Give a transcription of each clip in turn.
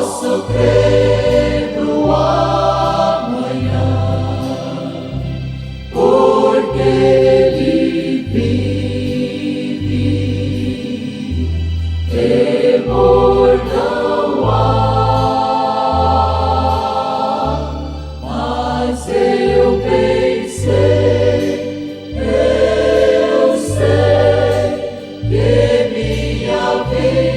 Posso crer no amanhã, porque Ele vive. Temor não há, mas eu bem sei, eu sei que minha vida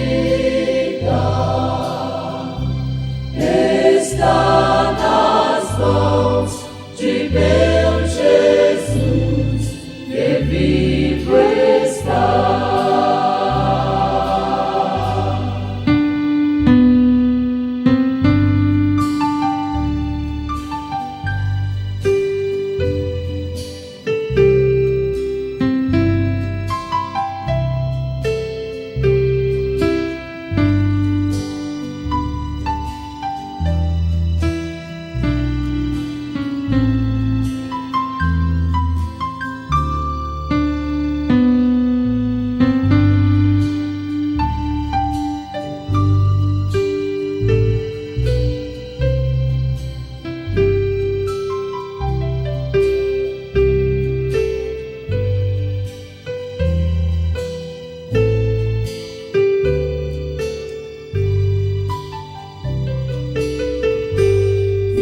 está nas mãos de meu Jesus, que vivo está.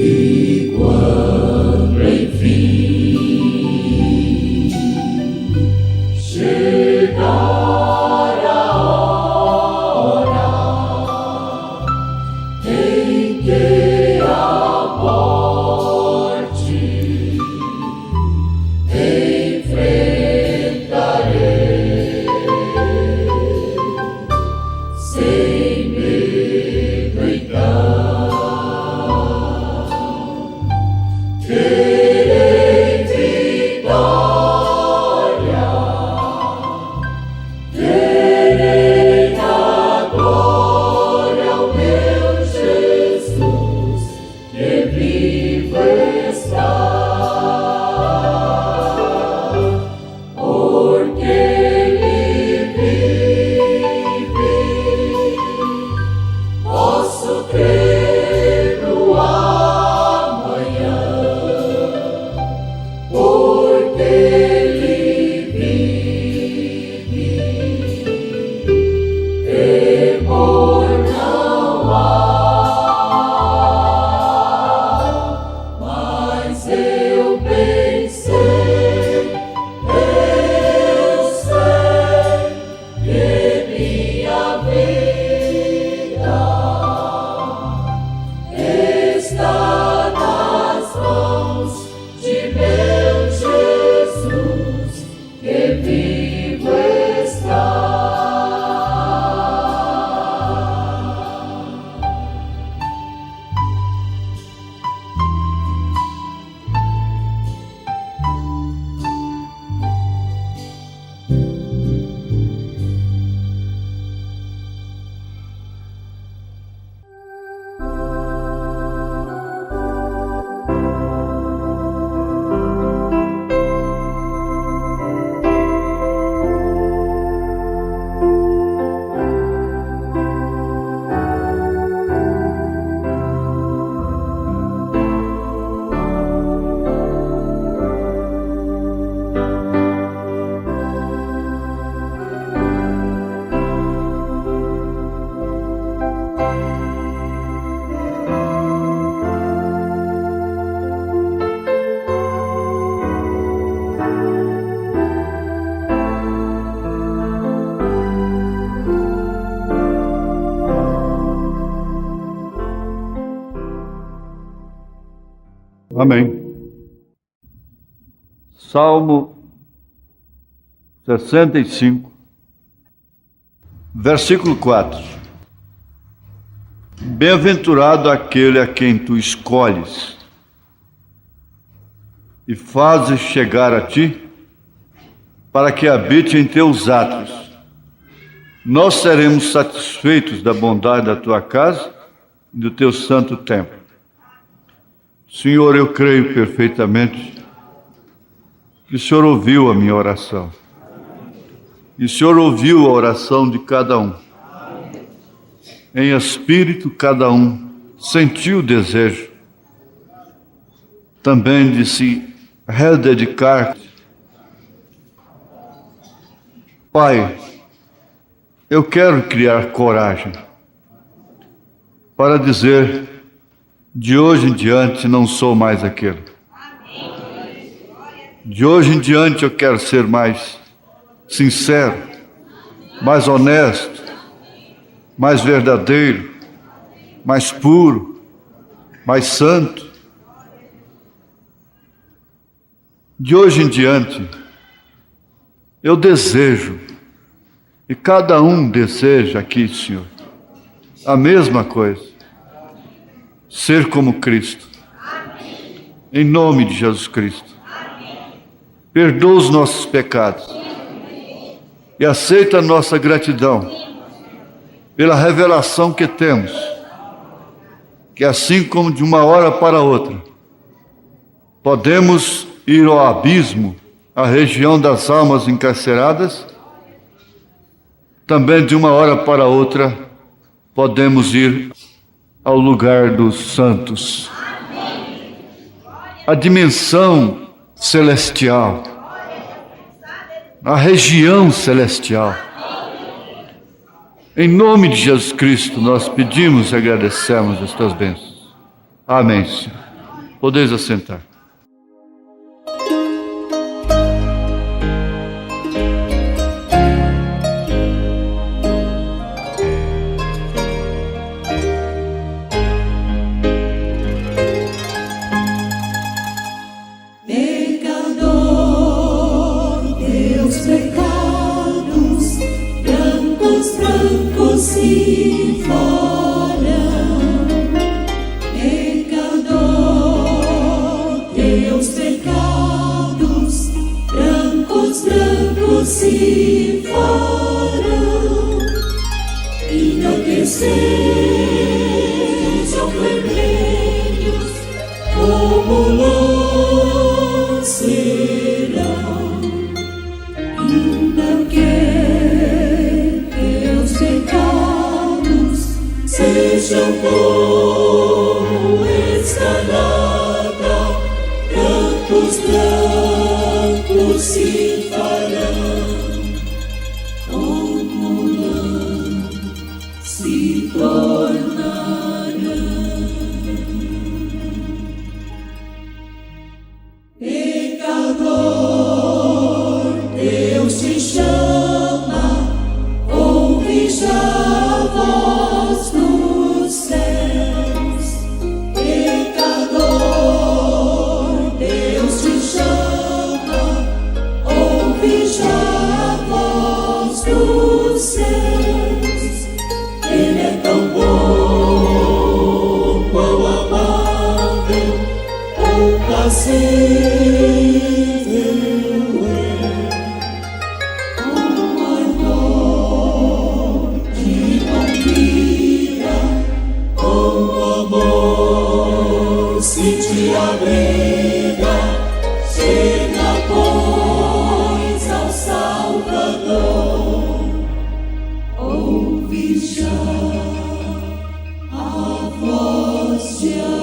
E quando enfim chegar a hora em que a morte enfrentarei, sem medo então terei vitória, terei na glória o meu Jesus, que vivo está, porque Ele vive. Posso crer no amanhã, porque Ele vive. Temor não há, mas eu bem sei, eu sei que minha vida está nas mãos de meu Jesus, que vivo está. Amém. Salmo 65, versículo 4. Bem-aventurado aquele a quem tu escolhes e fazes chegar a ti, para que habite em teus átrios. Nós seremos satisfeitos da bondade da tua casa e do teu santo templo. Senhor, eu creio perfeitamente que o Senhor ouviu a minha oração. E o Senhor ouviu a oração de cada um. em espírito, cada um sentiu o desejo também de se rededicar. Pai, eu quero criar coragem para dizer: de hoje em diante não sou mais aquele. De hoje em diante eu quero ser mais sincero, mais honesto, mais verdadeiro, mais puro, mais santo. De hoje em diante, eu desejo, e cada um deseja aqui, Senhor, a mesma coisa: ser como Cristo. Em nome de Jesus Cristo. Perdoa os nossos pecados e aceita a nossa gratidão pela revelação que temos, que assim como de uma hora para outra podemos ir ao abismo, à região das almas encarceradas, também de uma hora para outra podemos ir ao lugar dos santos, a dimensão celestial, a região celestial. Em nome de Jesus Cristo, nós pedimos e agradecemos as tuas bênçãos. Amém, Senhor. Podeis assentar. Se farão e não que sejam vermelhos como lã serão, ainda que teus pecados sejam como escarlata, brancos se farão. Se tornarão. Pecador, Deus te chama, ouve já a voz dos céus. Pecador, Deus te chama, ouve já a voz dos céus. Ele é tão bom, quão amável, compassível é, um amor que convida, com amor se te abriga, chega pois ao Salvador. Ouve já a voz de amor.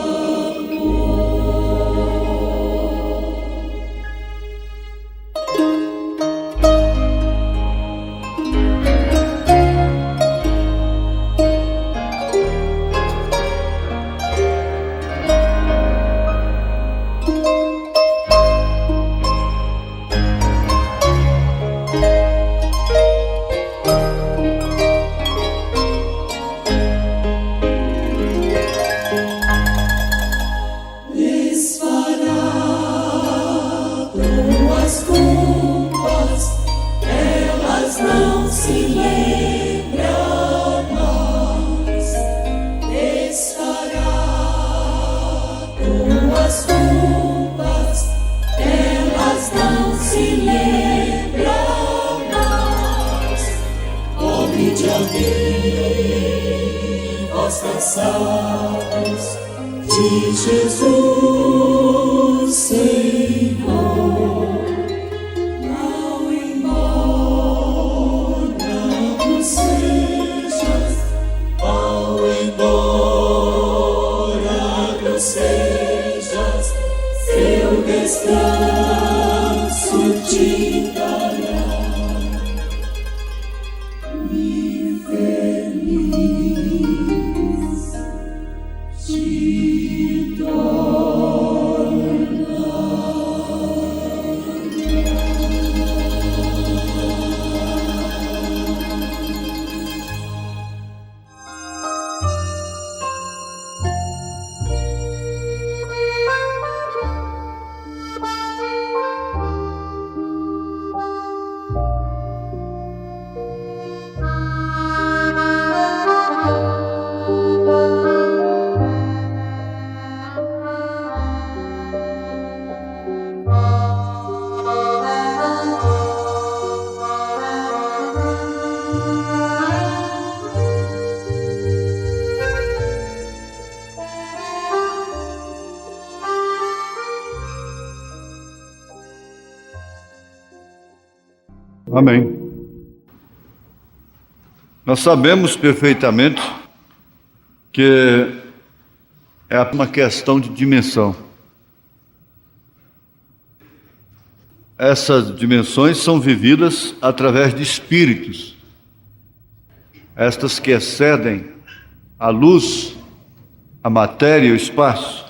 Vós cansados de Jesus, Senhor, não embora tu sejas ao descanso te dará e feliz te tornará. Amém. Nós sabemos perfeitamente que é uma questão de dimensão. Essas dimensões são vividas através de espíritos. Estas que excedem a luz, a matéria e o espaço.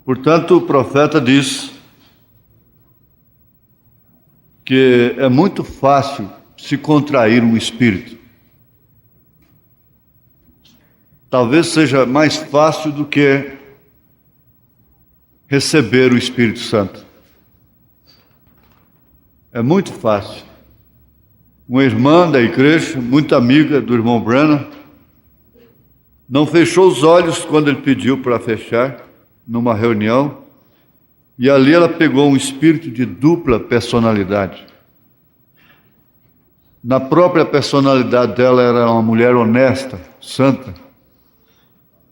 Portanto, o profeta diz que é muito fácil se contrair um espírito. Talvez seja mais fácil do que receber o Espírito Santo. É muito fácil. Uma irmã da igreja, muito amiga do irmão Branham, não fechou os olhos quando ele pediu para fechar, numa reunião, e ali ela pegou um espírito de dupla personalidade. Na própria personalidade dela era uma mulher honesta, santa,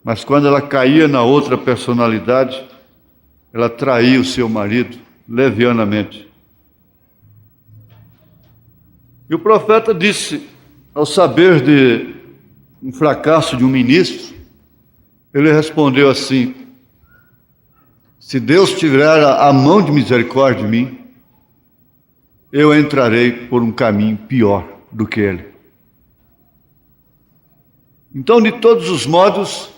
mas quando ela caía na outra personalidade, ela traía o seu marido levianamente. E o profeta disse, ao saber de um fracasso de um ministro, ele respondeu assim: se Deus tiver a mão de misericórdia de mim, eu entrarei por um caminho pior do que ele. Então, de todos os modos,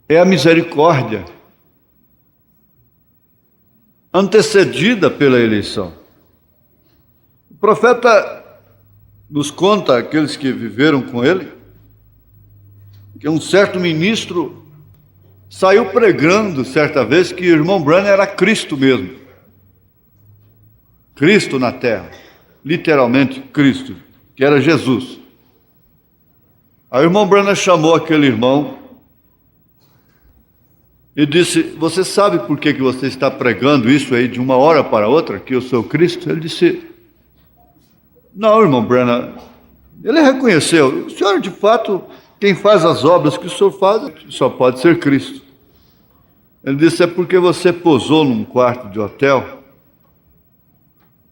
é a misericórdia antecedida pela eleição. O profeta nos conta, aqueles que viveram com ele, que um certo ministro saiu pregando certa vez que o irmão Branham era Cristo mesmo. Cristo na terra, literalmente Cristo, que era Jesus. Aí o irmão Branham chamou aquele irmão e disse: você sabe por que você está pregando isso aí de uma hora para outra, que eu sou Cristo? Ele disse: não, irmão Branham. Ele reconheceu: o senhor, de fato, quem faz as obras que o senhor faz só pode ser Cristo. Ele disse: é porque você posou num quarto de hotel.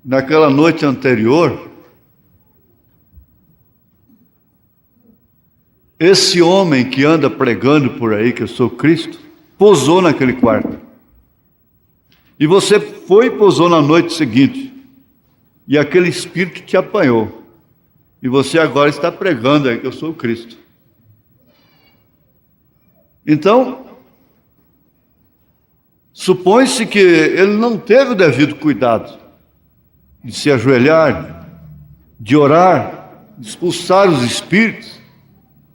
Naquela noite anterior, esse homem que anda pregando por aí que eu sou Cristo, posou naquele quarto. E você foi e posou na noite seguinte. E aquele espírito te apanhou. E você agora está pregando aí que eu sou o Cristo. Então, supõe-se que ele não teve o devido cuidado de se ajoelhar, de orar, de expulsar os espíritos.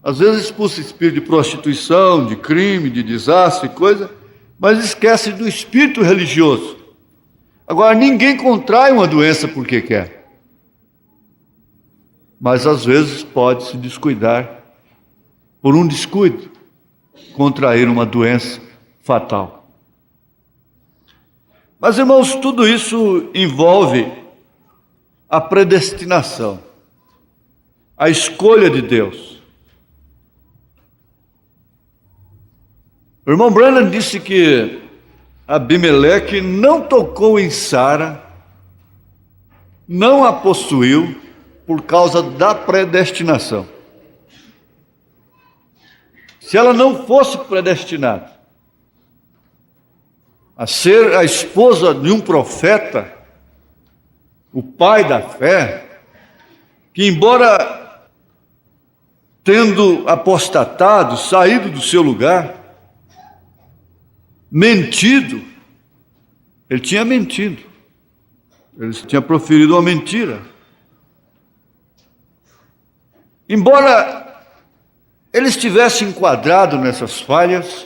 Às vezes expulsa espírito de prostituição, de crime, de desastre, coisa, mas esquece do espírito religioso. Agora, ninguém contrai uma doença porque quer. Mas às vezes pode se descuidar, por um descuido, contrair uma doença fatal. Mas, irmãos, tudo isso envolve a predestinação, a escolha de Deus. O irmão Branham disse que Abimeleque não tocou em Sara, não a possuiu por causa da predestinação. Se ela não fosse predestinada, a ser a esposa de um profeta, o pai da fé, que embora tendo apostatado, saído do seu lugar, mentido, ele tinha mentido, ele tinha proferido uma mentira. Embora ele estivesse enquadrado nessas falhas,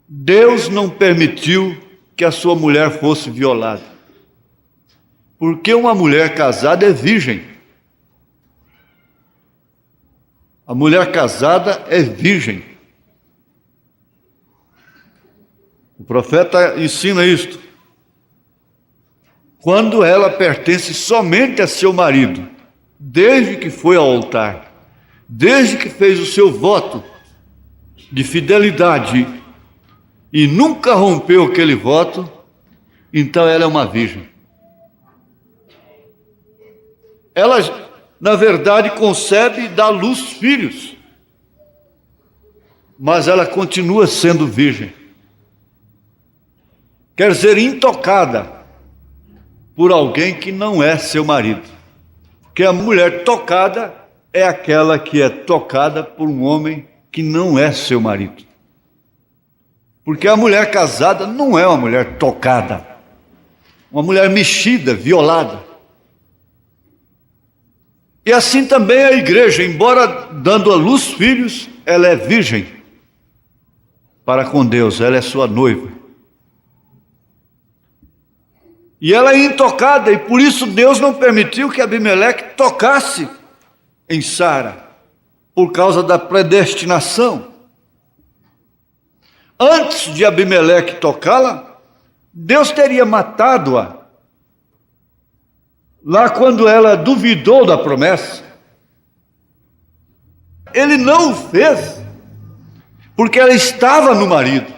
Deus não permitiu que a sua mulher fosse violada. Porque uma mulher casada é virgem. A mulher casada é virgem. O profeta ensina isto. Quando ela pertence somente a seu marido, desde que foi ao altar, desde que fez o seu voto de fidelidade e nunca rompeu aquele voto, então ela é uma virgem. Ela, na verdade, concebe e dá à luz filhos, mas ela continua sendo virgem. Quer dizer, intocada por alguém que não é seu marido. Porque a mulher tocada é aquela que é tocada por um homem que não é seu marido. Porque a mulher casada não é uma mulher tocada, uma mulher mexida, violada. E assim também a igreja, embora dando à luz filhos, ela é virgem para com Deus, ela é sua noiva. E ela é intocada, e por isso Deus não permitiu que Abimeleque tocasse em Sara, por causa da predestinação. Antes de Abimeleque tocá-la, Deus teria matado-a. Lá quando ela duvidou da promessa, ele não o fez, porque ela estava no marido.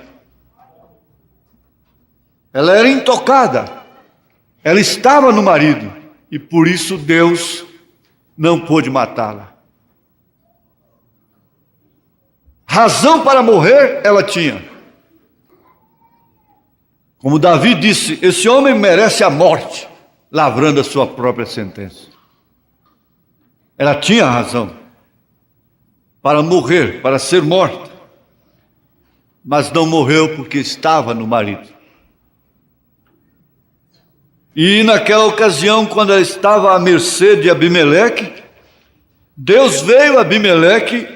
Ela era intocada, ela estava no marido, e por isso Deus não pôde matá-la. Razão para morrer ela tinha. Como Davi disse, esse homem merece a morte, lavrando a sua própria sentença. Ela tinha razão para morrer, para ser morta, mas não morreu porque estava no marido. E naquela ocasião, quando ela estava à mercê de Abimeleque, Deus veio a Abimeleque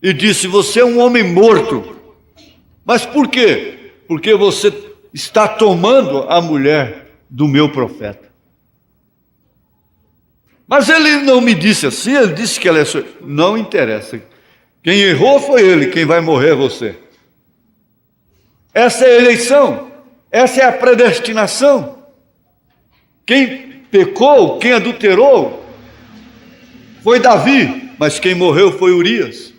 e disse: você é um homem morto. Mas por quê? Porque você está tomando a mulher do meu profeta. Mas ele não me disse assim, ele disse que ela é sua. Não interessa. Quem errou foi ele, quem vai morrer é você. Essa é a eleição, essa é a predestinação. Quem pecou, quem adulterou, foi Davi, mas quem morreu foi Urias.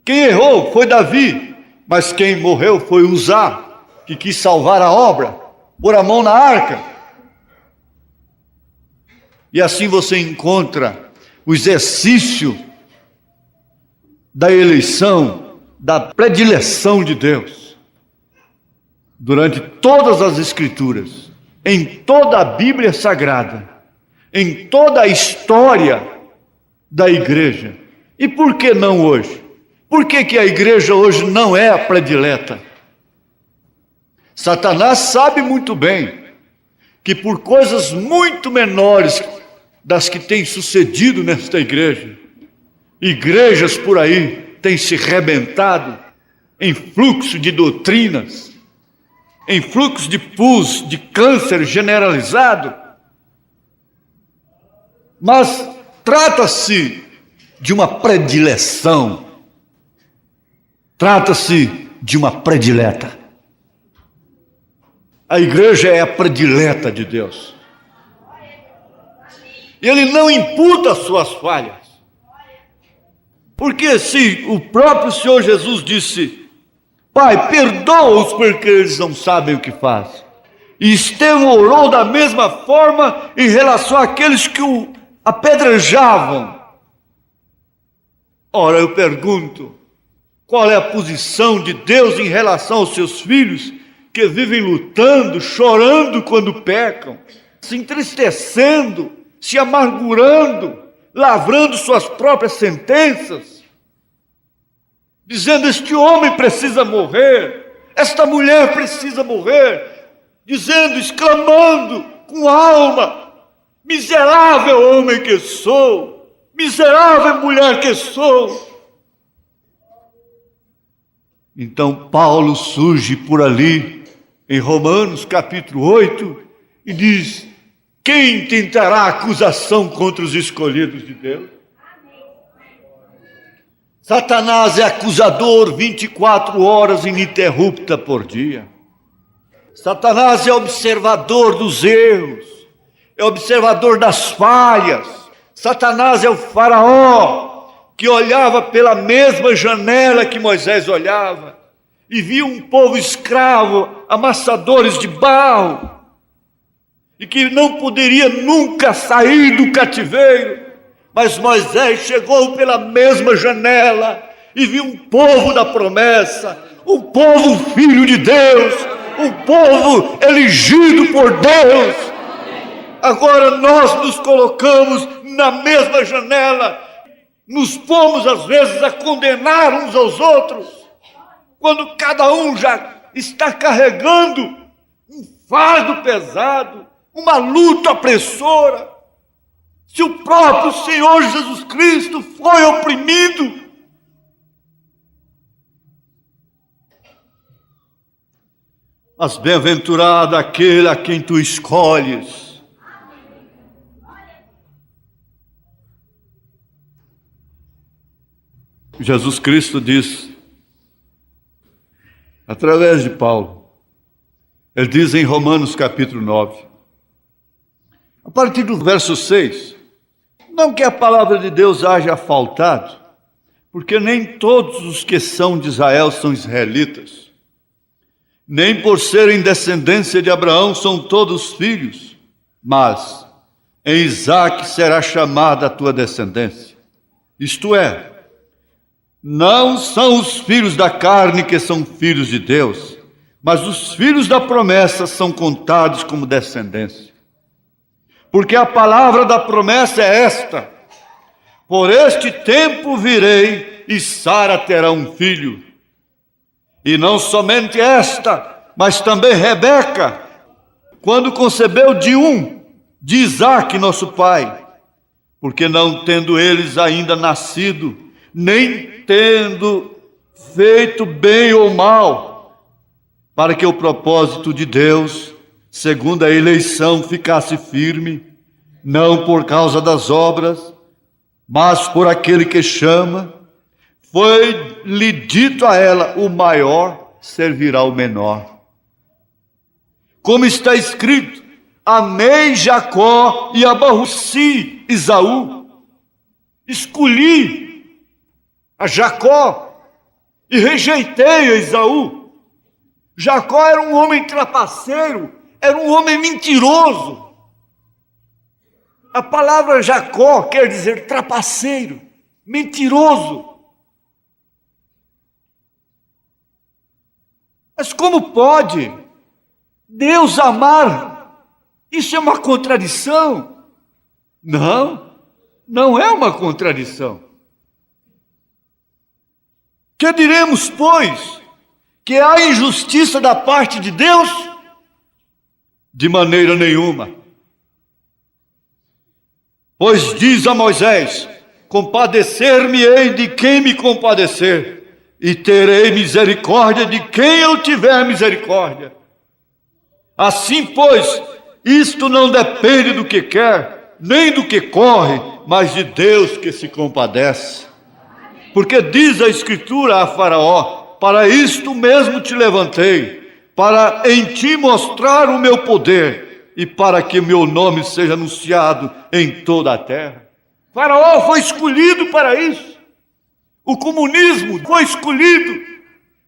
Quem errou foi Davi, mas quem morreu foi Uzá, que quis salvar a obra, pôr a mão na arca. E assim você encontra o exercício da eleição, da predileção de Deus, durante todas as Escrituras, em toda a Bíblia Sagrada, em toda a história da igreja. E por que não hoje? Por que a igreja hoje não é a predileta? Satanás sabe muito bem que por coisas muito menores das que têm sucedido nesta igreja, igrejas por aí têm se rebentado em fluxo de doutrinas, em fluxo de pus, de câncer generalizado. Mas trata-se de uma predileção, trata-se de uma predileta. A igreja é a predileta de Deus. E Ele não imputa as suas falhas. Porque se o próprio Senhor Jesus disse: Pai, perdoa-os porque eles não sabem o que fazem. E Estevão orou da mesma forma em relação àqueles que o apedrejavam. Ora, eu pergunto, qual é a posição de Deus em relação aos seus filhos que vivem lutando, chorando quando pecam, se entristecendo, se amargurando, lavrando suas próprias sentenças, dizendo: este homem precisa morrer, esta mulher precisa morrer, dizendo, exclamando com alma: miserável homem que sou, miserável mulher que sou. Então Paulo surge por ali, em Romanos capítulo 8, e diz: quem tentará acusação contra os escolhidos de Deus? Satanás é acusador 24 horas ininterrupta por dia. Satanás é observador dos erros, é observador das falhas. Satanás é o faraó que olhava pela mesma janela que Moisés olhava e via um povo escravo, amassadores de barro, e que não poderia nunca sair do cativeiro. Mas Moisés chegou pela mesma janela e viu um povo da promessa, um povo filho de Deus, um povo elegido por Deus. Agora nós nos colocamos na mesma janela, nos pomos às vezes a condenar uns aos outros, quando cada um já está carregando um fardo pesado, uma luta opressora. Se o próprio Senhor Jesus Cristo foi oprimido, mas bem-aventurado aquele a quem tu escolhes. Jesus Cristo diz, através de Paulo, ele diz em Romanos capítulo 9, a partir do verso 6, não que a palavra de Deus haja faltado, porque nem todos os que são de Israel são israelitas, nem por serem descendência de Abraão são todos filhos, mas em Isaque será chamada a tua descendência. Isto é, não são os filhos da carne que são filhos de Deus, mas os filhos da promessa são contados como descendência. Porque a palavra da promessa é esta: por este tempo virei e Sara terá um filho. E não somente esta, mas também Rebeca, quando concebeu de Isaque, nosso pai, porque não tendo eles ainda nascido, nem tendo feito bem ou mal, para que o propósito de Deus, segundo a eleição, ficasse firme, não por causa das obras, mas por aquele que chama, foi-lhe dito a ela: o maior servirá ao menor. Como está escrito: amei Jacó e aborreci Esaú. Escolhi a Jacó e rejeitei a Esaú. Jacó era um homem trapaceiro, era um homem mentiroso. A palavra Jacó quer dizer trapaceiro, mentiroso. Mas como pode Deus amar? Isso é uma contradição? Não, não é uma contradição. Que diremos, pois, que há injustiça da parte de Deus? De maneira nenhuma. Pois diz a Moisés: compadecer-me-ei de quem me compadecer, e terei misericórdia de quem eu tiver misericórdia. Assim, pois, isto não depende do que quer, nem do que corre, mas de Deus que se compadece. Porque diz a Escritura a Faraó: para isto mesmo te levantei, para em ti mostrar o meu poder, e para que meu nome seja anunciado em toda a terra. Faraó foi escolhido para isso. O comunismo foi escolhido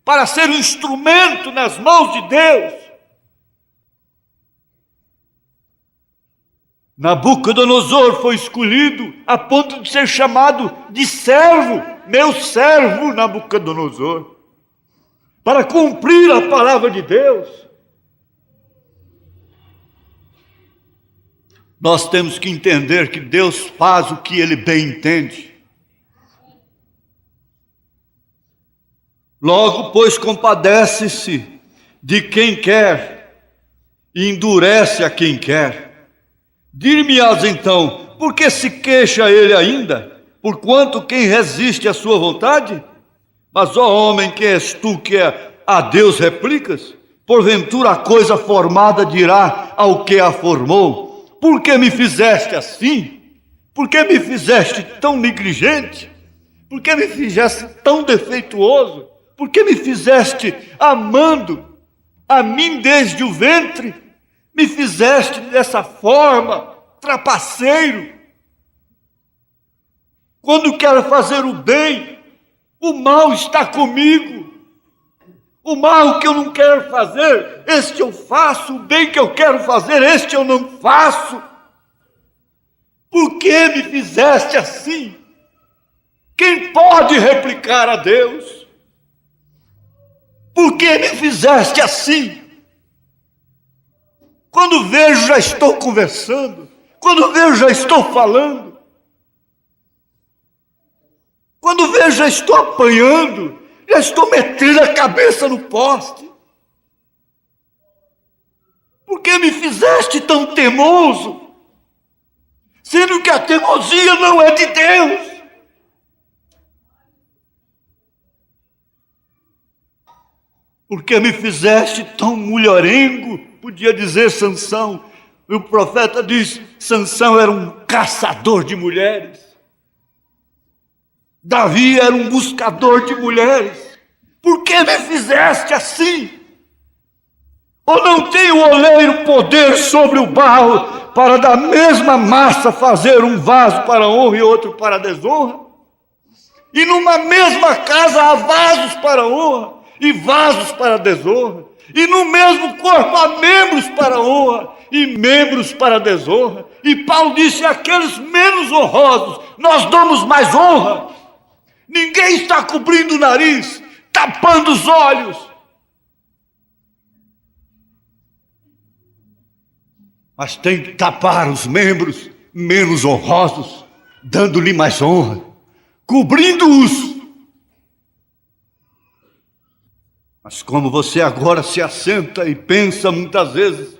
para ser um instrumento nas mãos de Deus. Nabucodonosor foi escolhido a ponto de ser chamado de servo meu servo Nabucodonosor, para cumprir a palavra de Deus. Nós temos que entender que Deus faz o que Ele bem entende. Logo, pois, compadece-se de quem quer e endurece a quem quer. Dir-me-ás então, por que se queixa ele ainda? Porquanto quem resiste à sua vontade? Mas, ó homem, quem és tu que a Deus replicas? Porventura a coisa formada dirá ao que a formou: por que me fizeste assim? Por que me fizeste tão negligente? Por que me fizeste tão defeituoso? Por que me fizeste amando a mim desde o ventre? Me fizeste dessa forma, trapaceiro. Quando quero fazer o bem, o mal está comigo. O mal que eu não quero fazer, este eu faço. O bem que eu quero fazer, este eu não faço. Por que me fizeste assim? Quem pode replicar a Deus? Por que me fizeste assim? Quando vejo, já estou conversando. Quando vejo, já estou falando. Quando vejo, já estou apanhando. Já estou metendo a cabeça no poste. Por que me fizeste tão teimoso? Sendo que a teimosia não é de Deus. Por que me fizeste tão mulherengo? Podia dizer Sansão. O profeta diz: Sansão era um caçador de mulheres. Davi era um buscador de mulheres. Por que me fizeste assim? Ou não tem o oleiro poder sobre o barro para da mesma massa fazer um vaso para honra e outro para desonra? E numa mesma casa há vasos para honra e vasos para desonra. E no mesmo corpo há membros para honra e membros para desonra. E Paulo disse: àqueles menos honrosos nós damos mais honra. Ninguém está cobrindo o nariz, tapando os olhos. Mas tem que tapar os membros menos honrosos, dando-lhe mais honra, cobrindo-os. Mas como você agora se assenta e pensa muitas vezes: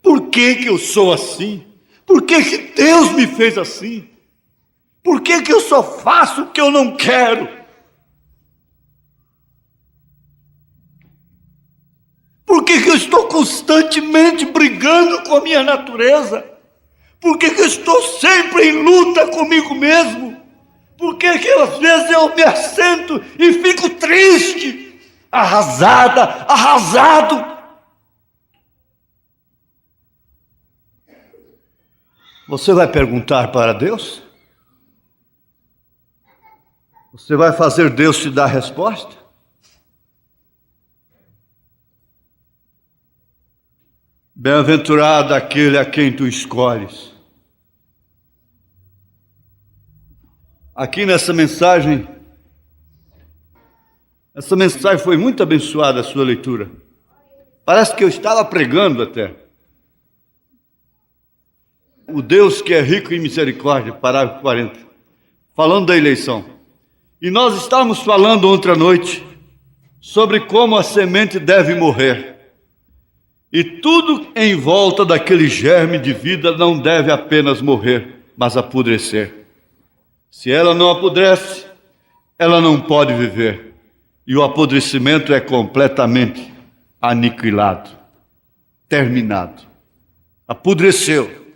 por que eu sou assim? Por que Deus me fez assim? Por que eu só faço o que eu não quero? Por que eu estou constantemente brigando com a minha natureza? Por que eu estou sempre em luta comigo mesmo? Por que às vezes eu me assento e fico triste, arrasado? Você vai perguntar para Deus? Você vai fazer Deus te dar a resposta? Bem-aventurado aquele a quem tu escolhes. Aqui nessa mensagem foi muito abençoada a sua leitura. Parece que eu estava pregando até. O Deus que é rico em misericórdia, parágrafo 40, falando da eleição. E nós estávamos falando outra noite sobre como a semente deve morrer. E tudo em volta daquele germe de vida não deve apenas morrer, mas apodrecer. Se ela não apodrece, ela não pode viver. E o apodrecimento é completamente aniquilado, terminado. Apodreceu,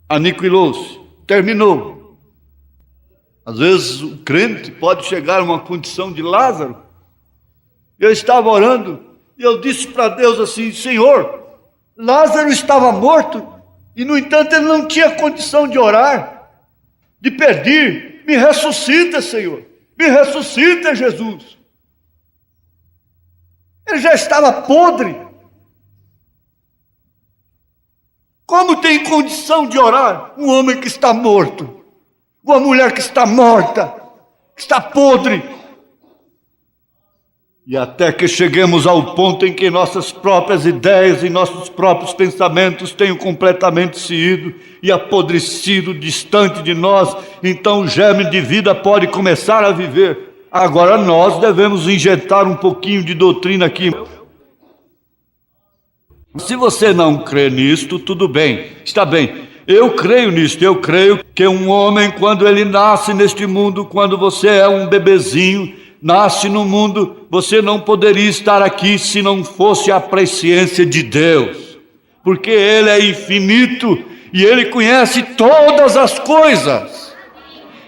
aniquilou-se, terminou. Às vezes o crente pode chegar a uma condição de Lázaro. Eu estava orando e eu disse para Deus assim: Senhor, Lázaro estava morto e no entanto ele não tinha condição de orar, de pedir: me ressuscita, Senhor, me ressuscita, Jesus. Ele já estava podre. Como tem condição de orar um homem que está morto? Uma mulher que está morta, está podre. E até que cheguemos ao ponto em que nossas próprias ideias e nossos próprios pensamentos tenham completamente se ido e apodrecido distante de nós, então o germe de vida pode começar a viver. Agora nós devemos injetar um pouquinho de doutrina aqui. Se você não crê nisto, tudo bem, está bem. Eu creio nisto, eu creio que um homem, quando ele nasce neste mundo, quando você é um bebezinho, nasce no mundo, você não poderia estar aqui se não fosse a presciência de Deus, porque Ele é infinito e Ele conhece todas as coisas.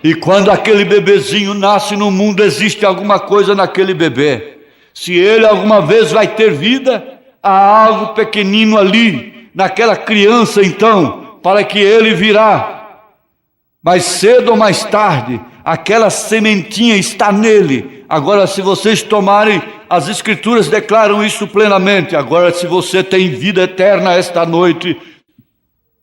E quando aquele bebezinho nasce no mundo, existe alguma coisa naquele bebê. Se ele alguma vez vai ter vida, há algo pequenino ali, naquela criança então, para que ele virá. Mais cedo ou mais tarde, aquela sementinha está nele. Agora, se vocês tomarem, as Escrituras declaram isso plenamente. Agora, se você tem vida eterna esta noite,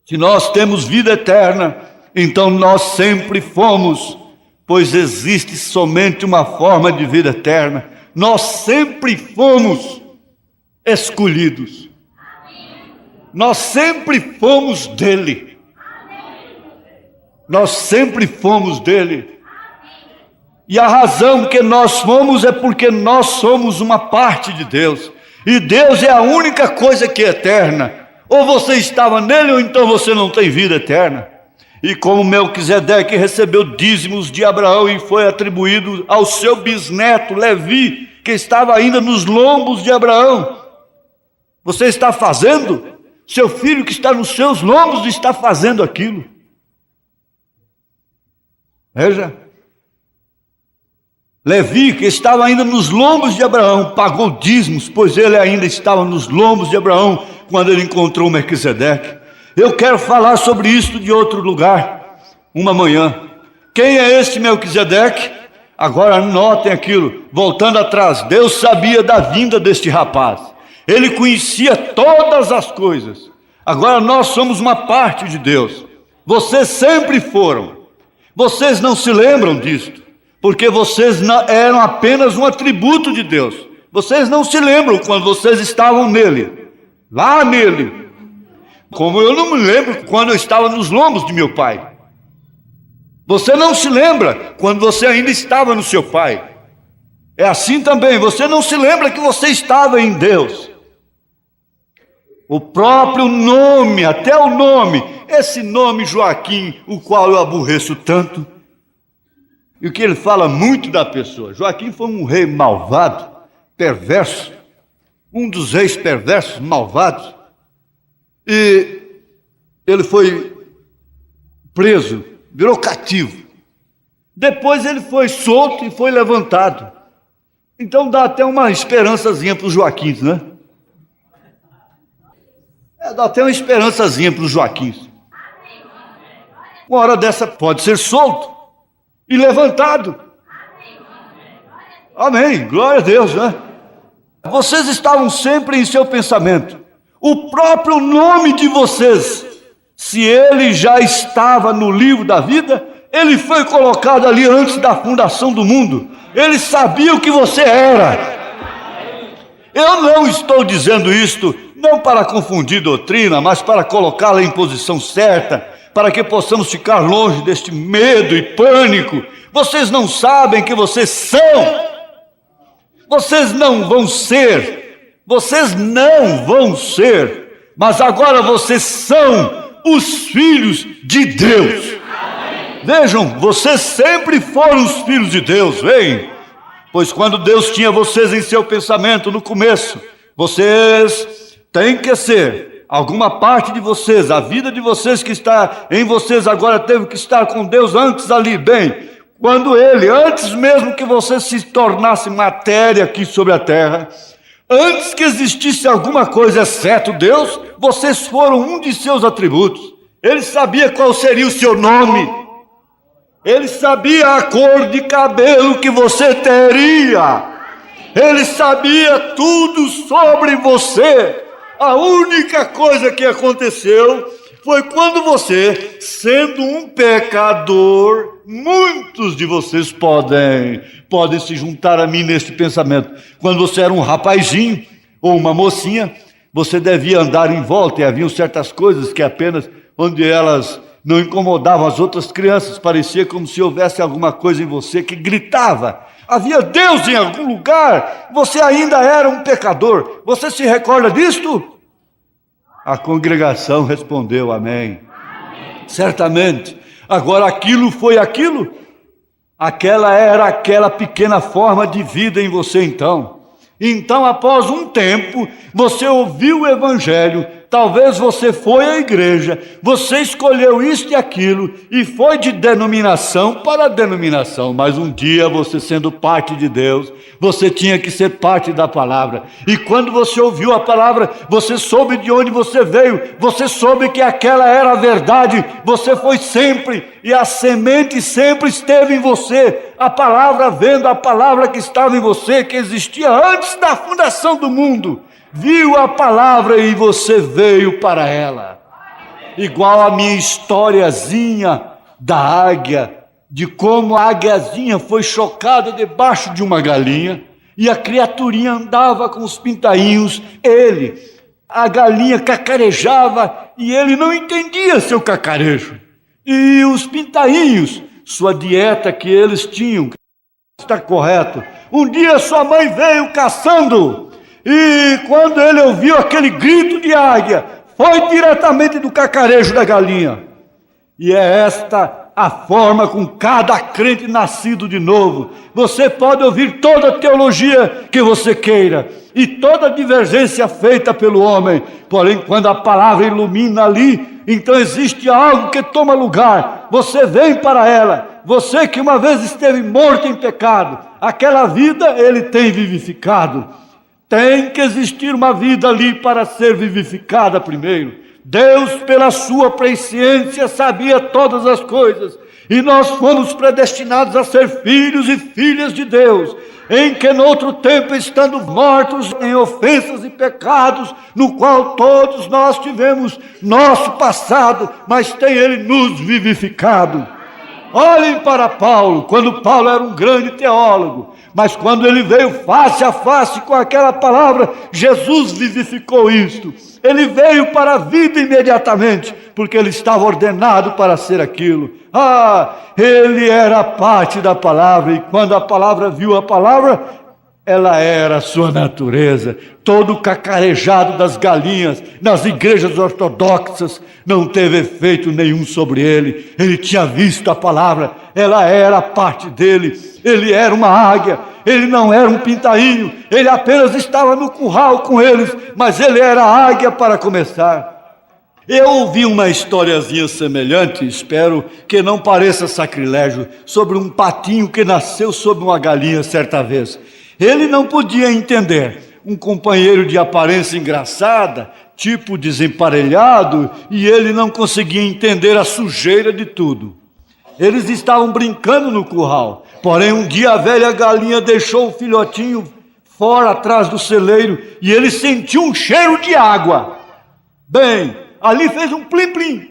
se nós temos vida eterna, então nós sempre fomos, pois existe somente uma forma de vida eterna. Nós sempre fomos escolhidos. Nós sempre fomos dele. Nós sempre fomos dele. E a razão que nós fomos é porque nós somos uma parte de Deus. E Deus é a única coisa que é eterna. Ou você estava nele, ou então você não tem vida eterna. E como Melquisedeque recebeu dízimos de Abraão e foi atribuído ao seu bisneto Levi, que estava ainda nos lombos de Abraão. Você está fazendo? Seu filho que está nos seus lombos está fazendo aquilo. Veja. Levi, que estava ainda nos lombos de Abraão, pagou dízimos, pois ele ainda estava nos lombos de Abraão quando ele encontrou Melquisedeque. Eu quero falar sobre isso de outro lugar, uma manhã. Quem é este Melquisedeque? Agora notem aquilo, voltando atrás. Deus sabia da vinda deste rapaz. Ele conhecia todas as coisas. Agora nós somos uma parte de Deus. Vocês sempre foram. Vocês não se lembram disto, porque vocês eram apenas um atributo de Deus. Vocês não se lembram quando vocês estavam nele, lá nele. Como eu não me lembro quando eu estava nos lombos de meu pai. Você não se lembra quando você ainda estava no seu pai. É assim também, você não se lembra que você estava em Deus. O próprio nome, até o nome, esse nome Joaquim, o qual eu aborreço tanto, e o que ele fala muito da pessoa. Joaquim foi um rei malvado, perverso, um dos reis perversos, malvados, e ele foi preso, virou cativo. Depois ele foi solto e foi levantado. Então dá até uma esperançazinha para os Joaquins, né? Dá até uma esperançazinha para os Joaquins. Uma hora dessa pode ser solto e levantado. Amém, glória a Deus, né? Vocês estavam sempre em seu pensamento. O próprio nome de vocês, se ele já estava no livro da vida, ele foi colocado ali antes da fundação do mundo. Ele sabia o que você era. Eu não estou dizendo isto não para confundir doutrina, mas para colocá-la em posição certa, para que possamos ficar longe deste medo e pânico. Vocês não sabem que vocês são. Vocês não vão ser. Vocês não vão ser. Mas agora vocês são os filhos de Deus. Vejam, vocês sempre foram os filhos de Deus, veem? Pois quando Deus tinha vocês em seu pensamento no começo, vocês têm que ser, alguma parte de vocês, a vida de vocês que está em vocês agora teve que estar com Deus antes ali, bem, quando Ele, antes mesmo que você se tornasse matéria aqui sobre a terra, antes que existisse alguma coisa exceto Deus, vocês foram um de seus atributos. Ele sabia qual seria o seu nome. Ele sabia a cor de cabelo que você teria. Ele sabia tudo sobre você. A única coisa que aconteceu foi quando você, sendo um pecador, muitos de vocês podem se juntar a mim neste pensamento. Quando você era um rapazinho ou uma mocinha, você devia andar em volta e haviam certas coisas que apenas onde elas não incomodavam as outras crianças, parecia como se houvesse alguma coisa em você que gritava. Havia Deus em algum lugar, você ainda era um pecador. Você se recorda disto? A congregação respondeu amém. Certamente. Agora aquilo foi aquilo? Aquela era aquela pequena forma de vida em você então. Então, após um tempo, você ouviu o evangelho, talvez você foi à igreja, você escolheu isto e aquilo, e foi de denominação para denominação, mas um dia você sendo parte de Deus, você tinha que ser parte da palavra, e quando você ouviu a palavra, você soube de onde você veio, você soube que aquela era a verdade, você foi sempre, e a semente sempre esteve em você, a palavra vendo a palavra que estava em você, que existia antes da fundação do mundo, viu a palavra e você veio para ela. Igual a minha historiazinha da águia, de como a águiazinha foi chocada debaixo de uma galinha, e a criaturinha andava com os pintainhos, a galinha cacarejava, e ele não entendia seu cacarejo. E os pintainhos, sua dieta que eles tinham, está correto. Um dia sua mãe veio caçando, e quando ele ouviu aquele grito de águia, foi diretamente do cacarejo da galinha. E é esta a forma com cada crente nascido de novo. Você pode ouvir toda a teologia que você queira, e toda a divergência feita pelo homem, porém quando a palavra ilumina ali, então existe algo que toma lugar, você vem para ela. Você que uma vez esteve morto em pecado, aquela vida ele tem vivificado. Tem que existir uma vida ali para ser vivificada primeiro. Deus, pela sua presciência, sabia todas as coisas, e nós fomos predestinados a ser filhos e filhas de Deus, em que no outro tempo, estando mortos em ofensas e pecados, no qual todos nós tivemos nosso passado, mas tem Ele nos vivificado. Olhem para Paulo, quando Paulo era um grande teólogo, mas quando ele veio face a face com aquela palavra, Jesus vivificou isto. Ele veio para a vida imediatamente, porque ele estava ordenado para ser aquilo. Ele era parte da palavra, e quando a palavra viu a palavra, ela era a sua natureza. Todo o cacarejado das galinhas nas igrejas ortodoxas não teve efeito nenhum sobre ele. Ele tinha visto a palavra, ela era parte dele. Ele era uma águia, ele não era um pintainho, ele apenas estava no curral com eles, mas ele era águia para começar. Eu ouvi uma historiazinha semelhante, espero que não pareça sacrilégio, sobre um patinho que nasceu sob uma galinha certa vez. Ele não podia entender um companheiro de aparência engraçada, tipo desemparelhado, e ele não conseguia entender a sujeira de tudo. Eles estavam brincando no curral, porém um dia a velha galinha deixou o filhotinho fora atrás do celeiro e ele sentiu um cheiro de água. Bem, ali fez um plim-plim.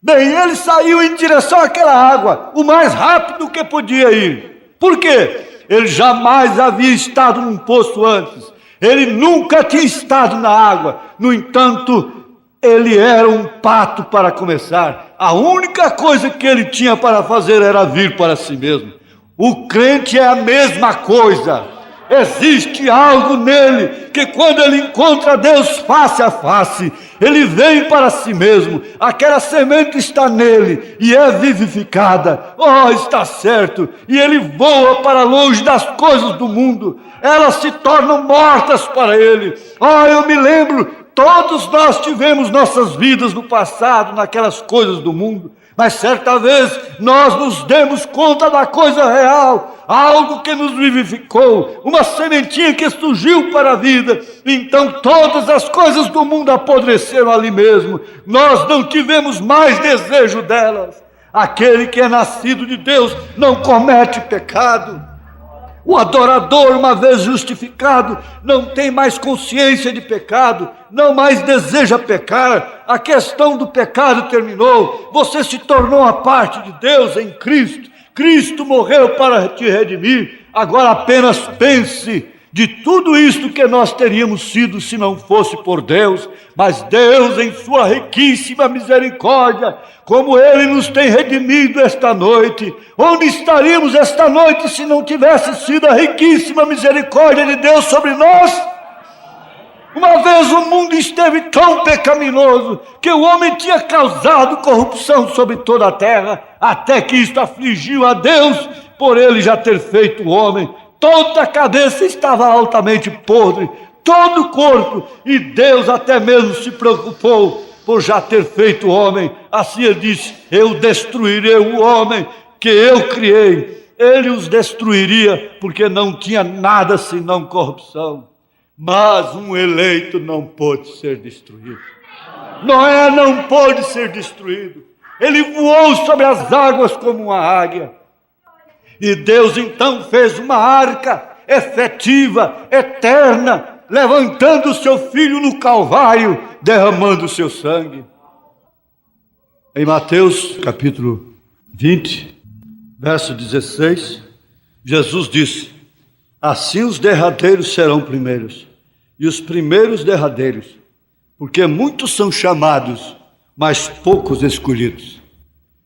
Bem, ele saiu em direção àquela água, o mais rápido que podia ir. Por quê? Ele jamais havia estado num poço antes. Ele nunca tinha estado na água. No entanto, ele era um pato para começar. A única coisa que ele tinha para fazer era vir para si mesmo. O crente é a mesma coisa. Existe algo nele que quando ele encontra Deus face a face, ele vem para si mesmo. Aquela semente está nele e é vivificada. Está certo. E ele voa para longe das coisas do mundo. Elas se tornam mortas para ele. Eu me lembro, todos nós tivemos nossas vidas no passado naquelas coisas do mundo. Mas certa vez nós nos demos conta da coisa real, algo que nos vivificou, uma sementinha que surgiu para a vida. Então todas as coisas do mundo apodreceram ali mesmo. Nós não tivemos mais desejo delas. Aquele que é nascido de Deus não comete pecado. O adorador, uma vez justificado, não tem mais consciência de pecado, não mais deseja pecar. A questão do pecado terminou. Você se tornou a parte de Deus em Cristo. Cristo morreu para te redimir. Agora apenas pense de tudo isto que nós teríamos sido se não fosse por Deus. Mas Deus, em sua riquíssima misericórdia, como Ele nos tem redimido esta noite, onde estaríamos esta noite se não tivesse sido a riquíssima misericórdia de Deus sobre nós? Uma vez o mundo esteve tão pecaminoso que o homem tinha causado corrupção sobre toda a terra, até que isto afligiu a Deus por Ele já ter feito o homem. Toda a cabeça estava altamente podre, todo o corpo, e Deus até mesmo se preocupou por já ter feito o homem. Assim Ele disse: eu destruirei o homem que eu criei. Ele os destruiria porque não tinha nada senão corrupção. Mas um eleito não pôde ser destruído. Noé não pôde ser destruído. Ele voou sobre as águas como uma águia. E Deus então fez uma arca efetiva, eterna, levantando o seu filho no Calvário, derramando o seu sangue. Em Mateus capítulo 20, verso 16, Jesus disse: assim os derradeiros serão primeiros, e os primeiros derradeiros, porque muitos são chamados, mas poucos escolhidos.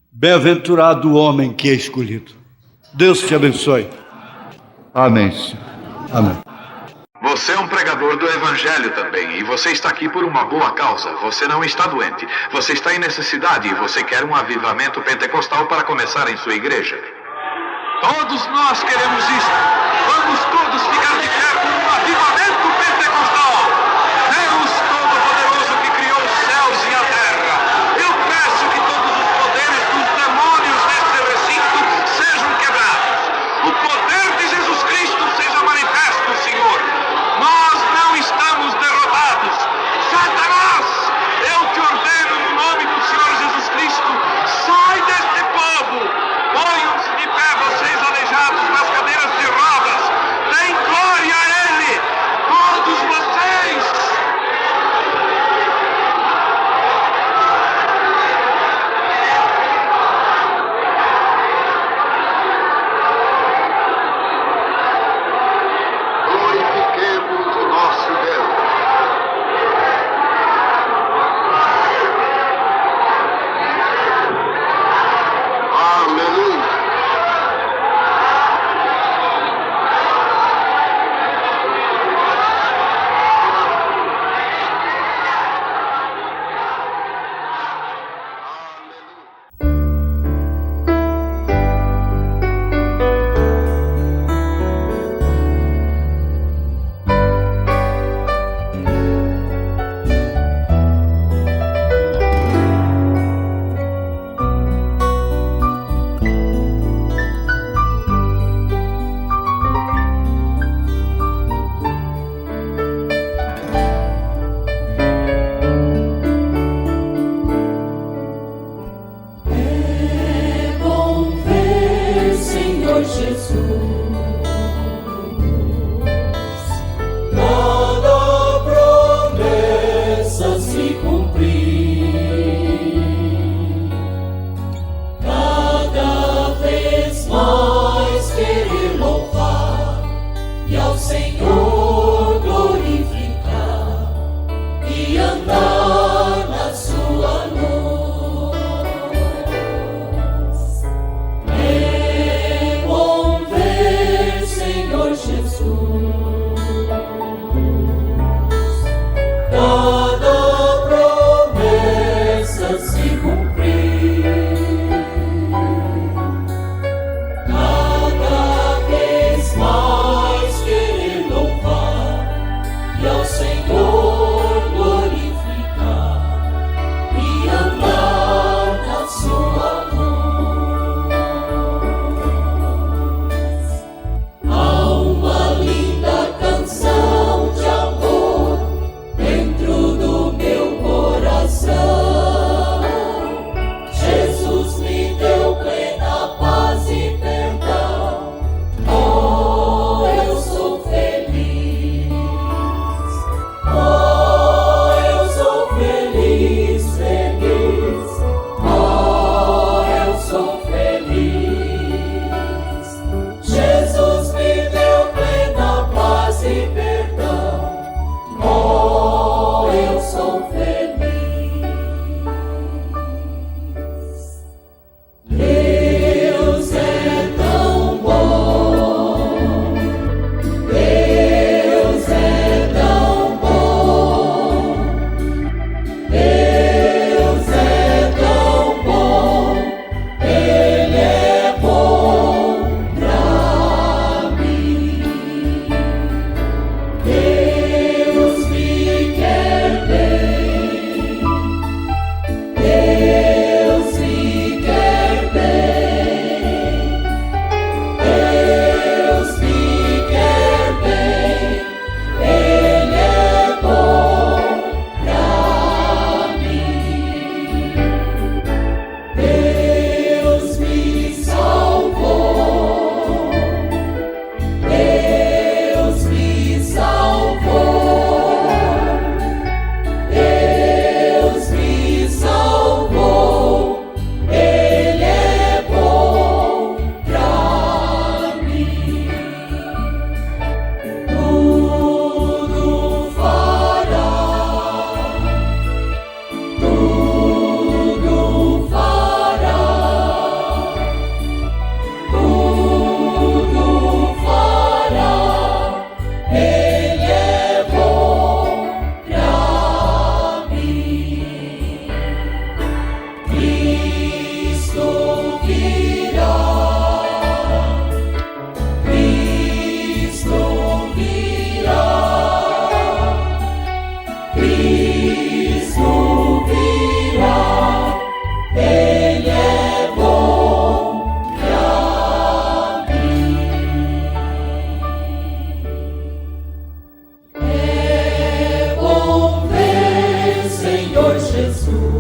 Bem-aventurado o homem que é escolhido. Deus te abençoe. Amém. Amém. Você é um pregador do Evangelho também, e você está aqui por uma boa causa. Você não está doente, você está em necessidade e você quer um avivamento pentecostal para começar em sua igreja. Todos nós queremos isso. Vamos todos ficar de pé por um avivamento pentecostal. Deus Todo-Poderoso que criou os céus e a terra, eu peço que todos os poderes dos demônios deste recinto sejam quebrados. O poder de Jesus Cristo seja manifesto, Senhor. Nós não estamos derrotados. Satanás, eu te ordeno no nome do Senhor Jesus Cristo, sai deste povo. Ponham-se de pé, vocês aleijados nas cadeiras de rodas. Deem glória Senhor Jesus.